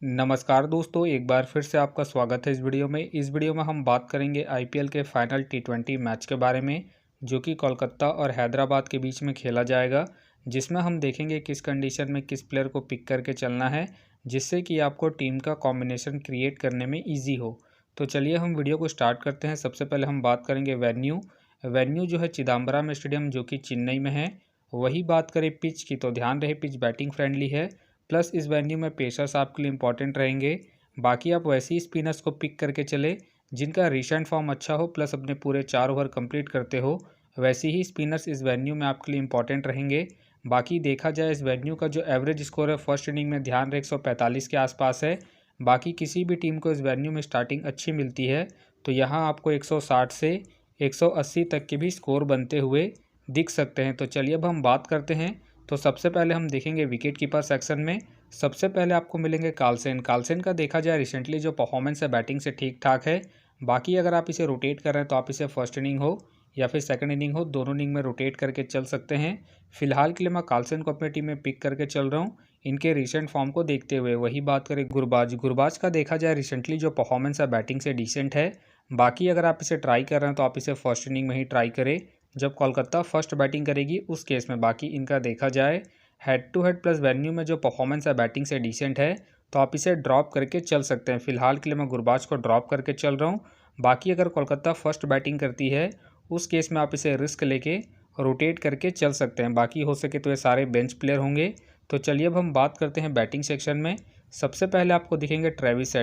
नमस्कार दोस्तों, एक बार फिर से आपका स्वागत है इस वीडियो में। इस वीडियो में हम बात करेंगे आईपीएल के फाइनल टी20 मैच के बारे में, जो कि कोलकाता और हैदराबाद के बीच में खेला जाएगा, जिसमें हम देखेंगे किस कंडीशन में किस प्लेयर को पिक करके चलना है, जिससे कि आपको टीम का कॉम्बिनेशन क्रिएट करने में ईजी हो। तो चलिए हम वीडियो को स्टार्ट करते हैं। सबसे पहले हम बात करेंगे वेन्यू जो है चिदम्बरम स्टेडियम, जो कि चेन्नई में है। वही बात करें पिच की, तो ध्यान रहे पिच बैटिंग फ्रेंडली है, प्लस इस वेन्यू में पेसर्स आपके लिए इंपॉर्टेंट रहेंगे। बाकी आप वैसे ही स्पिनर्स को पिक करके चले जिनका रिसेंट फॉर्म अच्छा हो, प्लस अपने पूरे 4 ओवर कंप्लीट करते हो। वैसे ही स्पिनर्स इस वेन्यू में आपके लिए इंपॉर्टेंट रहेंगे। बाकी देखा जाए इस वेन्यू का जो एवरेज स्कोर है फर्स्ट इनिंग में ध्यान रहे 145 के आसपास है। बाकी किसी भी टीम को इस वेन्यू में स्टार्टिंग अच्छी मिलती है तो यहाँ आपको 160 से 180 तक के भी स्कोर बनते हुए दिख सकते हैं। तो चलिए अब हम बात करते हैं। तो सबसे पहले हम देखेंगे विकेट कीपर सेक्शन में। सबसे पहले आपको मिलेंगे कार्लसेन का देखा जाए रिसेंटली जो परफॉर्मेंस है बैटिंग से ठीक ठाक है। बाकी अगर आप इसे रोटेट कर रहे हैं तो आप इसे फर्स्ट इनिंग हो या फिर सेकंड इनिंग हो, दोनों इनिंग में रोटेट करके चल सकते हैं। फिलहाल के लिए मैं कार्लसेन को अपनी टीम में पिक करके चल रहा हूँ इनके रिसेंट फॉर्म को देखते हुए। वही बात करें गुरबाज का देखा जाए रिसेंटली जो परफॉर्मेंस है बैटिंग से डिसेंट है। बाकी अगर आप इसे ट्राई कर रहे हैं तो आप इसे फर्स्ट इनिंग में ही ट्राई करें जब कोलकाता फर्स्ट बैटिंग करेगी उस केस में। बाकी इनका देखा जाए head to head plus venue में जो परफॉर्मेंस है बैटिंग से डिसेंट है, तो आप इसे ड्रॉप करके चल सकते हैं। फिलहाल के लिए मैं गुरबाज को ड्रॉप करके चल रहा हूँ। बाकी अगर कोलकाता फर्स्ट बैटिंग करती है उस केस में आप इसे रिस्क लेके रोटेट करके चल सकते हैं। बाकी हो सके तो ये सारे बेंच प्लेयर होंगे। तो चलिए अब हम बात करते हैं बैटिंग सेक्शन में। सबसे पहले आपको दिखेंगे ट्रेविस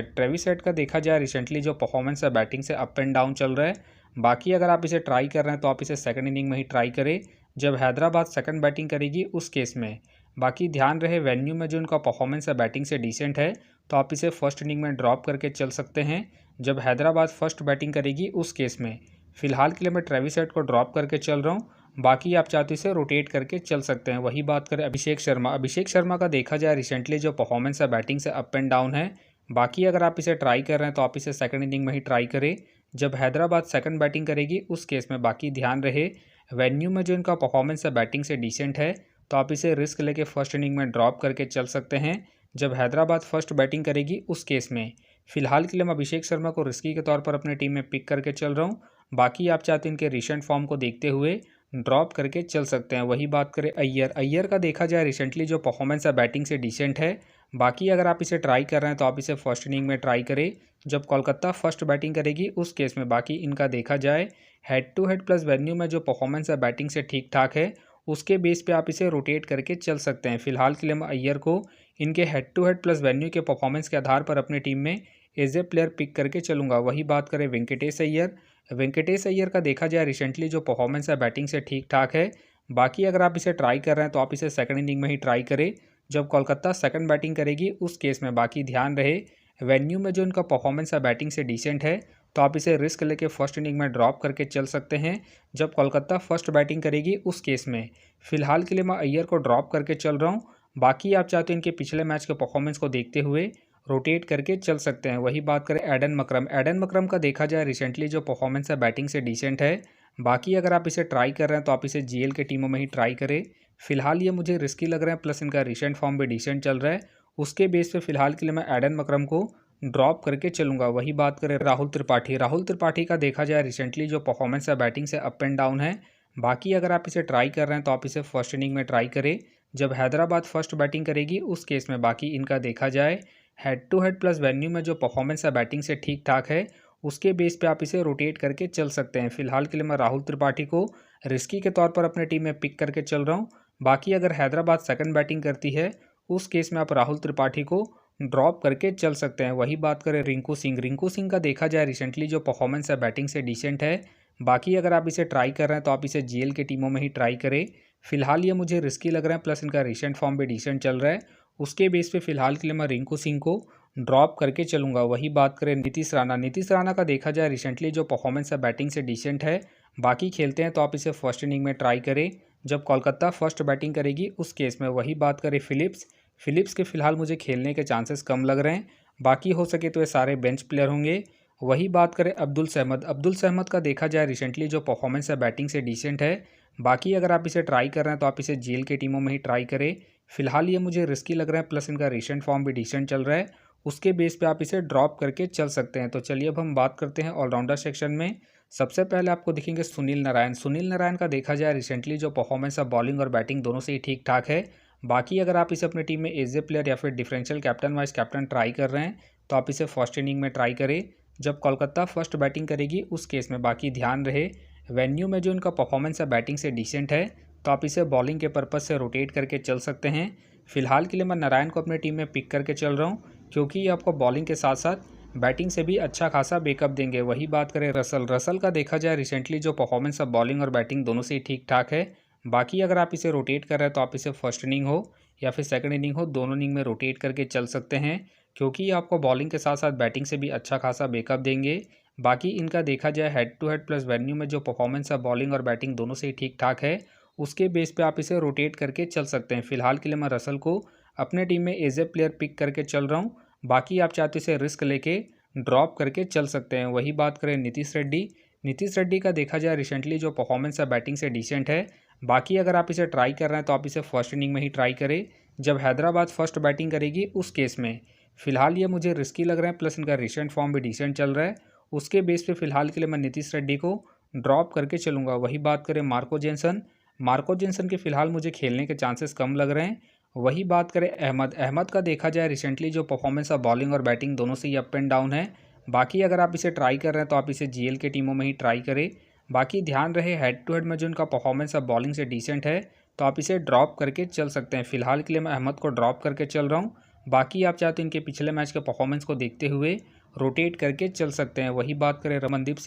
हेड का देखा जाए रिसेंटली जो परफॉर्मेंस है बैटिंग से अप एंड डाउन चल रहा है। बाकी अगर आप इसे ट्राई कर रहे हैं तो आप इसे सेकंड इनिंग में ही ट्राई करें जब हैदराबाद सेकंड बैटिंग करेगी उस केस में। बाकी ध्यान रहे वेन्यू में जो इनका परफॉर्मेंस है बैटिंग से डिसेंट है, तो आप इसे फर्स्ट इनिंग में ड्रॉप करके चल सकते हैं जब हैदराबाद फर्स्ट बैटिंग करेगी उस केस में। फिलहाल के लिए मैं ट्रेविस हेड को ड्रॉप करके चल रहा हूँ। बाकी आप चाहते इसे रोटेट करके चल सकते हैं। वही बात करें अभिषेक शर्मा का देखा जाए रिसेंटली जो परफॉर्मेंस है बैटिंग से अप एंड डाउन है। बाकी अगर आप इसे ट्राई कर रहे हैं तो आप इसे सेकंड इनिंग में ही ट्राई करें जब हैदराबाद सेकंड बैटिंग करेगी उस केस में। बाकी ध्यान रहे वेन्यू में जो इनका परफॉर्मेंस है बैटिंग से डिसेंट है, तो आप इसे रिस्क लेके फर्स्ट इनिंग में ड्रॉप करके चल सकते हैं जब हैदराबाद फर्स्ट बैटिंग करेगी उस केस में। फिलहाल के लिए मैं अभिषेक शर्मा को रिस्की के तौर पर अपनी टीम में पिक करके चल रहा हूँ। बाकी आप चाहते हैं इनके रिसेंट फॉर्म को देखते हुए ड्रॉप करके चल सकते हैं। वही बात करें अय्यर का देखा जाए रिसेंटली जो परफॉर्मेंस है बैटिंग से डिसेंट है। बाकी अगर आप इसे ट्राई कर रहे हैं तो आप इसे फर्स्ट इनिंग में ट्राई करें जब कोलकाता फर्स्ट बैटिंग करेगी उस केस में। बाकी इनका देखा जाए head to head plus venue में जो परफॉर्मेंस है बैटिंग से ठीक ठाक है, उसके बेस पे आप इसे रोटेट करके चल सकते हैं। फिलहाल के लिए मैं अय्यर को इनके head to head plus venue के परफॉर्मेंस के आधार पर अपनी टीम में एज ए प्लेयर पिक करके चलूंगा। वही बात करें वेंकटेश अय्यर का देखा जाए रिसेंटली जो परफॉर्मेंस है बैटिंग से ठीक ठाक है। बाकी अगर आप इसे ट्राई कर रहे हैं तो आप इसे सेकंड इनिंग में ही ट्राई करें जब कोलकाता सेकंड बैटिंग करेगी उस केस में। बाकी ध्यान रहे वेन्यू में जो इनका परफॉर्मेंस है बैटिंग से डिसेंट है, तो आप इसे रिस्क लेके फर्स्ट इनिंग में ड्रॉप करके चल सकते हैं जब कोलकाता फर्स्ट बैटिंग करेगी उस केस में। फिलहाल के लिए मैं अय्यर को ड्रॉप करके चल रहा हूँ। बाकी आप चाहते हैं इनके पिछले मैच के परफॉर्मेंस को देखते हुए रोटेट करके चल सकते हैं। वही बात करें एडन मकरम का देखा जाए रिसेंटली जो परफॉर्मेंस है बैटिंग से डिसेंट है। बाकी अगर आप इसे ट्राई कर रहे हैं तो आप इसे जीएल के टीमों में ही ट्राई करें। फिलहाल ये मुझे रिस्की लग रहा है, प्लस इनका रिसेंट फॉर्म भी डिसेंट चल रहा है। उसके बेस पे फिलहाल के लिए मैं एडन मकरम को ड्रॉप करके चलूंगा। वही बात करें राहुल त्रिपाठी का देखा जाए रिसेंटली जो परफॉर्मेंस है बैटिंग से अप एंड डाउन है। बाकी अगर आप इसे ट्राई कर रहे हैं तो आप इसे फर्स्ट इनिंग में ट्राई करें जब हैदराबाद फर्स्ट बैटिंग करेगी उस केस में। बाकी इनका देखा जाए head to head plus venue में जो परफॉर्मेंस है बैटिंग से ठीक ठाक है, उसके बेस पे आप इसे रोटेट करके चल सकते हैं। फिलहाल के लिए मैं राहुल त्रिपाठी को रिस्की के तौर पर अपने टीम में पिक करके चल रहा हूँ। बाकी अगर हैदराबाद सेकंड बैटिंग करती है उस केस में आप राहुल त्रिपाठी को ड्रॉप करके चल सकते हैं। वही बात करें रिंकू सिंह का देखा जाए रिसेंटली जो परफॉर्मेंस है बैटिंग से डिसेंट है। बाकी अगर आप इसे ट्राई कर रहे हैं तो आप इसे जीएल के टीमों में ही ट्राई करें। फिलहाल ये मुझे रिस्की लग रहा है, प्लस इनका रिसेंट फॉर्म भी डिसेंट चल रहा है। उसके बेस पे फिलहाल के लिए मैं रिंकू सिंह को ड्रॉप करके चलूंगा। वही बात करें नीतीश राणा का देखा जाए रिसेंटली जो परफॉर्मेंस है बैटिंग से डिसेंट है। बाकी खेलते हैं तो आप इसे फर्स्ट इनिंग में ट्राई करें जब कोलकाता फर्स्ट बैटिंग करेगी उस केस में। वही बात करें फिलिप्स के फिलहाल मुझे खेलने के चांसेस कम लग रहे हैं। बाकी हो सके तो ये सारे बेंच प्लेयर होंगे। वही बात करें अब्दुल सहमद का देखा जाए रिसेंटली जो परफॉर्मेंस है बैटिंग से डिसेंट है। बाकी अगर आप इसे ट्राई कर रहे हैं तो आप इसे जेल की टीमों में ही ट्राई करें। फिलहाल ये मुझे रिस्की लग रहा है, प्लस इनका रिसेंट फॉर्म भी डिसेंट चल रहा है। उसके बेस पे आप इसे ड्रॉप करके चल सकते हैं। तो चलिए अब हम बात करते हैं ऑलराउंडर सेक्शन में। सबसे पहले आपको दिखेंगे सुनील नारायण। सुनील नारायण का देखा जाए रिसेंटली जो परफॉर्मेंस है बॉलिंग और बैटिंग दोनों से ही ठीक ठाक है। बाकी अगर आप इसे अपनी टीम में एज ए प्लेयर या फिर differential captain vice captain try कर रहे हैं तो आप इसे फर्स्ट इनिंग में ट्राई करें जब कोलकाता फर्स्ट बैटिंग करेगी उस केस में। बाकी ध्यान रहे वेन्यू में जो इनका परफॉर्मेंस है बैटिंग से डिसेंट है तो आप इसे बॉलिंग के पर्पज़ से रोटेट करके चल सकते हैं। फिलहाल के लिए मैं नारायण को अपनी टीम में पिक करके चल रहा हूँ क्योंकि ये आपको बॉलिंग के साथ साथ बैटिंग से भी अच्छा खासा बैकअप देंगे। वही बात करें रसल का देखा जाए रिसेंटली जो परफॉर्मेंस है बॉलिंग और बैटिंग दोनों से ही ठीक ठाक है। बाकी अगर आप इसे रोटेट कर रहे हैं तो आप इसे फर्स्ट इनिंग हो या फिर सेकंड इनिंग हो दोनों इनिंग में रोटेट करके चल सकते हैं क्योंकि ये आपको बॉलिंग के साथ साथ बैटिंग से भी अच्छा खासा बैकअप देंगे। बाकी इनका देखा जाए head to head plus venue में जो परफॉर्मेंस है बॉलिंग और बैटिंग दोनों से ही ठीक ठाक है उसके बेस पे आप इसे रोटेट करके चल सकते हैं। फिलहाल के लिए मैं रसल को अपने टीम में एज ए प्लेयर पिक करके चल रहा हूँ। बाकी आप चाहते इसे रिस्क लेके ड्रॉप करके चल सकते हैं। वही बात करें नीतीश रेड्डी। नीतीश रेड्डी का देखा जाए रिसेंटली जो परफॉर्मेंस है बैटिंग से डिसेंट है। बाकी अगर आप इसे ट्राई कर रहे हैं तो आप इसे फर्स्ट इनिंग में ही ट्राई करें जब हैदराबाद फर्स्ट बैटिंग करेगी उस केस में। फिलहाल ये मुझे रिस्की लग रहे हैं प्लस इनका रिसेंट फॉर्म भी डिसेंट चल रहा है उसके बेस पे फिलहाल के लिए मैं नीतीश रेड्डी को ड्रॉप करके चलूँगा। वही बात करें मार्को जेनसन के फिलहाल मुझे खेलने के चांसेस कम लग रहे हैं। वही बात करें अहमद का देखा जाए रिसेंटली जो परफॉर्मेंस है बॉलिंग और बैटिंग दोनों से ही अप एंड डाउन है। बाकी अगर आप इसे ट्राई कर रहे हैं तो आप इसे जीएल के टीमों में ही ट्राई करें। बाकी ध्यान रहे हेड टू हेड में जो इनका परफॉर्मेंस है बॉलिंग से डिसेंट है तो आप इसे ड्रॉप करके चल सकते हैं। फिलहाल के लिए मैं अहमद को ड्रॉप करके चल रहा हूँ। बाकी आप चाहते हैं इनके पिछले मैच के परफॉर्मेंस को देखते हुए रोटेट करके चल सकते हैं। वही बात करें रमनदीप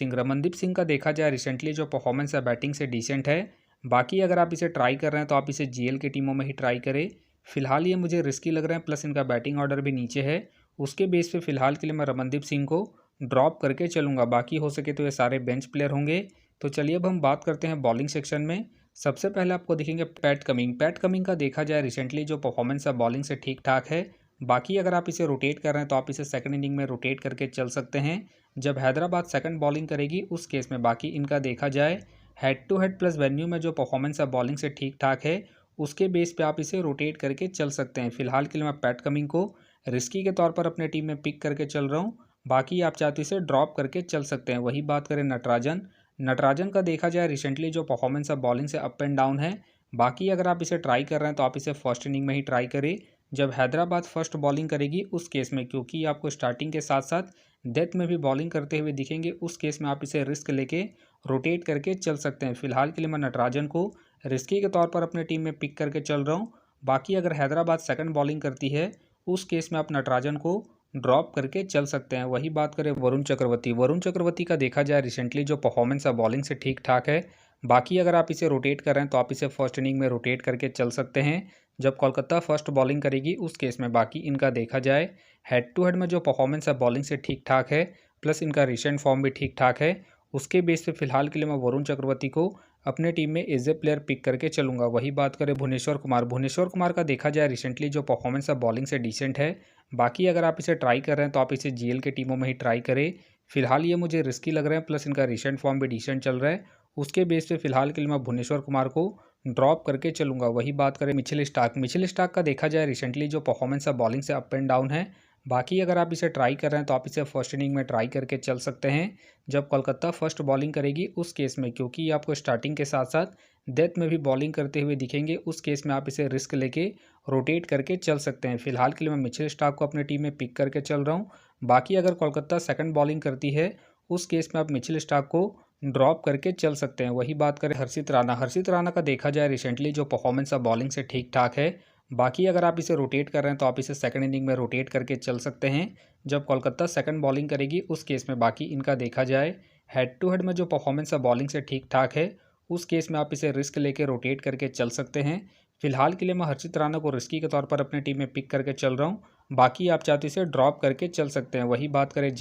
सिंह का देखा जाए रिसेंटली जो परफॉर्मेंस है बैटिंग से डिसेंट है। बाकी अगर आप इसे ट्राई कर रहे हैं तो आप इसे जीएल की टीमों में ही ट्राई करें। फिलहाल ये मुझे रिस्की लग रहे हैं प्लस इनका बैटिंग ऑर्डर भी नीचे है उसके बेस पे फिलहाल के लिए मैं रमनदीप सिंह को ड्रॉप करके चलूँगा। बाकी हो सके तो ये सारे बेंच प्लेयर होंगे। तो चलिए अब हम बात करते हैं बॉलिंग सेक्शन में। सबसे पहले आपको दिखेंगे पैट कमिंग का देखा जाए रिसेंटली जो परफॉर्मेंस है बॉलिंग से ठीक ठाक है। बाकी अगर आप इसे रोटेट कर रहे हैं तो आप इसे सेकंड इनिंग में रोटेट करके चल सकते हैं जब हैदराबाद सेकंड बॉलिंग करेगी उस केस में। बाकी इनका देखा जाए head to head plus venue में जो परफॉर्मेंस है बॉलिंग से ठीक ठाक है उसके बेस पे आप इसे रोटेट करके चल सकते हैं। फिलहाल के लिए मैं पैट कमिंग को रिस्की के तौर पर अपने टीम में पिक करके चल रहा हूँ। बाकी आप चाहते इसे ड्रॉप करके चल सकते हैं। वही बात करें नटराजन का देखा जाए रिसेंटली जो परफॉर्मेंस है बॉलिंग से अप एंड डाउन है। बाकी अगर आप इसे ट्राई कर रहे हैं तो आप इसे फर्स्ट इनिंग में ही ट्राई करें जब हैदराबाद फर्स्ट बॉलिंग करेगी उस केस में क्योंकि आपको स्टार्टिंग के साथ साथ डेथ में भी बॉलिंग करते हुए दिखेंगे उस केस में आप इसे रिस्क लेके रोटेट करके चल सकते हैं। फिलहाल के लिए मैं नटराजन को रिस्की के तौर पर अपने टीम में पिक करके चल रहा हूँ। बाकी अगर हैदराबाद सेकंड बॉलिंग करती है उस केस में आप नटराजन को ड्रॉप करके चल सकते हैं। वही बात करें वरुण चक्रवर्ती का देखा जाए रिसेंटली जो परफॉर्मेंस है बॉलिंग से ठीक ठाक है। बाकी अगर आप इसे रोटेट कर रहे हैं तो आप इसे फर्स्ट इनिंग में रोटेट करके चल सकते हैं जब कोलकाता फर्स्ट बॉलिंग करेगी उस केस में। बाकी इनका देखा जाए हेड टू हेड में जो परफॉर्मेंस है बॉलिंग से ठीक ठाक है प्लस इनका रिसेंट फॉर्म भी ठीक ठाक है उसके बेस पे फिलहाल के लिए मैं वरुण चक्रवर्ती को अपने टीम में एज ए प्लेयर पिक करके चलूँगा। वही बात करें भुवनेश्वर कुमार का देखा जाए रिसेंटली जो परफॉर्मेंस है बॉलिंग से डिसेंट है। बाकी अगर आप इसे ट्राई कर रहे हैं तो आप इसे जीएल के टीमों में ही ट्राई करें। फिलहाल ये मुझे रिस्की लग रहे हैं प्लस इनका रिसेंट फॉर्म भी डिसेंट चल रहा है उसके बेस पे फिलहाल के लिए मैं भुवनेश्वर कुमार को ड्रॉप करके चलूँगा। वही बात करें मिचेल स्टार्क का देखा जाए रिसेंटली जो परफॉर्मेंस है बॉलिंग से अप एंड डाउन है। बाकी अगर आप इसे ट्राई कर रहे हैं तो आप इसे फर्स्ट इनिंग में ट्राई करके चल सकते हैं जब कोलकाता फर्स्ट बॉलिंग करेगी उस केस में क्योंकि आपको स्टार्टिंग के साथ साथ डेथ में भी बॉलिंग करते हुए दिखेंगे उस केस में आप इसे रिस्क लेके रोटेट करके चल सकते हैं। फिलहाल के लिए मैं मिचेल स्टार्क को अपनी टीम में पिक करके चल रहा हूँ। बाकी अगर कोलकाता सेकंड बॉलिंग करती है उस केस में आप मिचेल स्टार्क को ड्रॉप करके चल सकते हैं। वही बात करें हर्षित राणा का देखा जाए रिसेंटली जो परफॉर्मेंस है बॉलिंग से ठीक ठाक है। बाकी अगर आप इसे रोटेट कर रहे हैं तो आप इसे सेकंड इनिंग में रोटेट करके चल सकते हैं जब कोलकाता सेकंड बॉलिंग करेगी उस केस में। बाकी इनका देखा जाए हेड टू हेड में जो परफॉर्मेंस है बॉलिंग से ठीक ठाक है उस केस में आप इसे रिस्क लेके रोटेट करके चल सकते हैं। फिलहाल के लिए मैं हर्षित राणा को रिस्की के तौर पर अपनी टीम में पिक करके चल रहा हूँ। बाकी आप चाहते इसे ड्रॉप करके चल सकते हैं। वही बात करें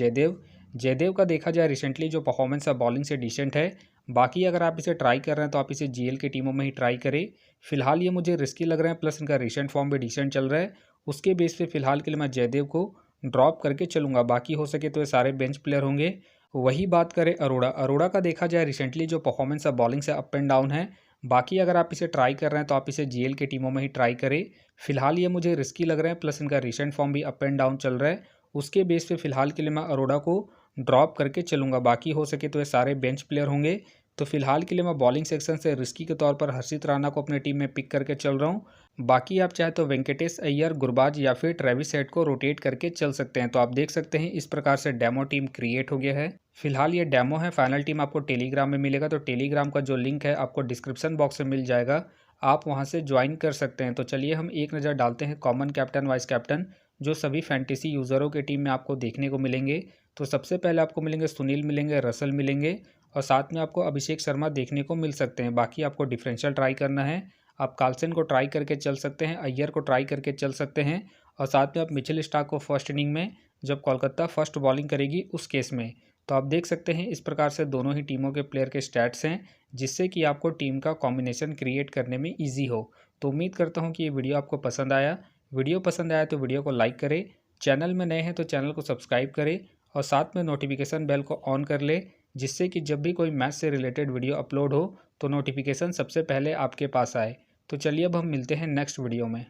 जयदेव का देखा जाए रिसेंटली जो परफॉर्मेंस है बॉलिंग से डिसेंट है। बाकी अगर आप इसे ट्राई कर रहे हैं तो आप इसे जीएल की टीमों में ही ट्राई करें। फिलहाल ये मुझे रिस्की लग रहे हैं प्लस इनका रिसेंट फॉर्म भी डिसेंट चल रहा है उसके बेस पे फिलहाल के लिए मैं जयदेव को ड्रॉप करके चलूँगा। बाकी हो सके तो ये सारे बेंच प्लेयर होंगे। वही बात करें अरोड़ा का देखा जाए रिसेंटली जो परफॉर्मेंस है बॉलिंग से अप एंड डाउन है। बाकी अगर आप इसे ट्राई कर रहे हैं तो आप इसे जीएल की टीमों में ही ट्राई करें। फिलहाल ये मुझे रिस्की लग रहे हैं प्लस इनका रिसेंट फॉर्म भी अप एंड डाउन चल रहा है उसके बेस पे फ़िलहाल के लिए मैं अरोड़ा को ड्रॉप करके चलूँगा। बाकी हो सके तो ये सारे बेंच प्लेयर होंगे। तो फिलहाल के लिए मैं बॉलिंग सेक्शन से रिस्की के तौर पर हर्षित राणा को अपनी टीम में पिक करके चल रहा हूँ। बाकी आप चाहे तो वेंकटेश अय्यर, गुरबाज या फिर ट्रेविस हेड को रोटेट करके चल सकते हैं। तो आप देख सकते हैं इस प्रकार से डेमो टीम क्रिएट हो गया है। फिलहाल ये डेमो है, फाइनल टीम आपको टेलीग्राम में मिलेगा। तो टेलीग्राम का जो लिंक है आपको डिस्क्रिप्शन बॉक्स में मिल जाएगा, आप वहाँ से ज्वाइन कर सकते हैं। तो चलिए हम एक नज़र डालते हैं कॉमन कैप्टन, वाइस कैप्टन जो सभी फैंटेसी यूज़रों की टीम में आपको देखने को मिलेंगे। तो सबसे पहले आपको मिलेंगे सुनील, मिलेंगे रसल, मिलेंगे और साथ में आपको अभिषेक शर्मा देखने को मिल सकते हैं। बाकी आपको डिफरेंशियल ट्राई करना है, आप कार्लसन को ट्राई करके चल सकते हैं, अय्यर को ट्राई करके चल सकते हैं और साथ में आप मिचेल स्टार्क को फर्स्ट इनिंग में जब कोलकाता फर्स्ट बॉलिंग करेगी उस केस में। तो आप देख सकते हैं इस प्रकार से दोनों ही टीमों के प्लेयर के स्टैट्स हैं, जिससे कि आपको टीम का कॉम्बिनेशन क्रिएट करने में ईजी हो। तो उम्मीद करता हूँ कि ये वीडियो आपको पसंद आया। वीडियो पसंद आया तो वीडियो को लाइक करें, चैनल में नए हैं तो चैनल को सब्सक्राइब करें और साथ में नोटिफिकेशन बेल को ऑन कर ले, जिससे कि जब भी कोई मैच से रिलेटेड वीडियो अपलोड हो तो नोटिफिकेशन सबसे पहले आपके पास आए। तो चलिए अब हम मिलते हैं नेक्स्ट वीडियो में।